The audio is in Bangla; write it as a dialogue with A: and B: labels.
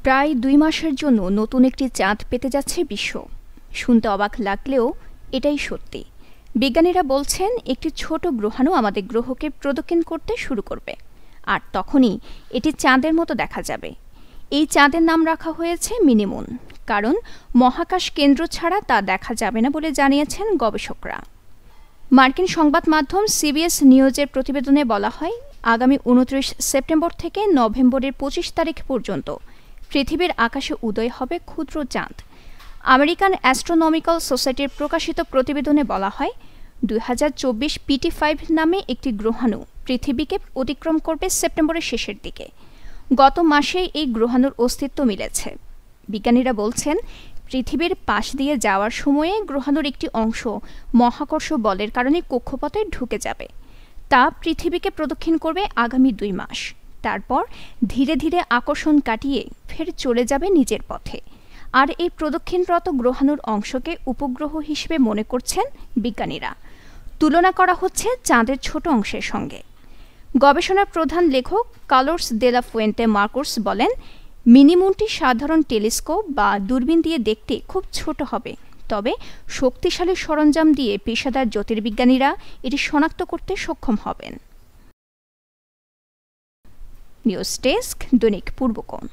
A: প্রায় ২ মাসের জন্য নতুন একটি চাঁদ পেতে যাচ্ছে বিশ্ব। শুনতে অবাক লাগলেও এটাই সত্যি। বিজ্ঞানীরা বলছেন একটি ছোট গ্রহাণু আমাদের গ্রহকে প্রদক্ষিণ করতে শুরু করবে, আর তখনই এটি চাঁদের মতো দেখা যাবে। এই চাঁদের নাম রাখা হয়েছে মিনিমুন, কারণ মহাকাশ কেন্দ্র ছাড়া তা দেখা যাবে না বলে জানিয়েছেন গবেষকরা। মার্কিন সংবাদ মাধ্যম সিবিএস নিউজের প্রতিবেদনে বলা হয়, আগামী ২৯ সেপ্টেম্বর থেকে নভেম্বরের ২৫ তারিখ পর্যন্ত পৃথিবীর আকাশে উদয় হবে ক্ষুদ্র চাঁদ। আমেরিকান অ্যাস্ট্রোনমিক্যাল সোসাইটির প্রকাশিত প্রতিবেদনে বলা হয়, ২০২৪ PT5 নামে একটি গ্রহাণু পৃথিবীকে অতিক্রম করবে সেপ্টেম্বরের শেষের দিকে। গত মাসেই এই গ্রহাণুর অস্তিত্ব মিলেছে। বিজ্ঞানীরা বলছেন, পৃথিবীর পাশ দিয়ে যাওয়ার সময়ে গ্রহাণুর একটি অংশ মহাকর্ষ বলের কারণে কক্ষপথে ঢুকে যাবে। তা পৃথিবীকে প্রদক্ষিণ করবে আগামী ২ মাস। তারপর ধীরে ধীরে আকর্ষণ কাটিয়ে ফের চলে যাবে নিজের পথে। আর এই প্রদক্ষিণরত গ্রহাণুর অংশকে উপগ্রহ হিসেবে মনে করছেন বিজ্ঞানীরা। তুলনা করা হচ্ছে চাঁদের ছোট অংশের সঙ্গে। গবেষণার প্রধান লেখক কার্লোস দে লা ফুয়েন্তে মার্কোস বলেন, মিনিমুনটি সাধারণ টেলিস্কোপ বা দূরবীন দিয়ে দেখতে খুব ছোট হবে, তবে শক্তিশালী সরঞ্জাম দিয়ে পেশাদার জ্যোতির্বিজ্ঞানীরা এটি শনাক্ত করতে সক্ষম হবেন। নিউজ ডেস্ক, দৈনিক পূর্বকোণ।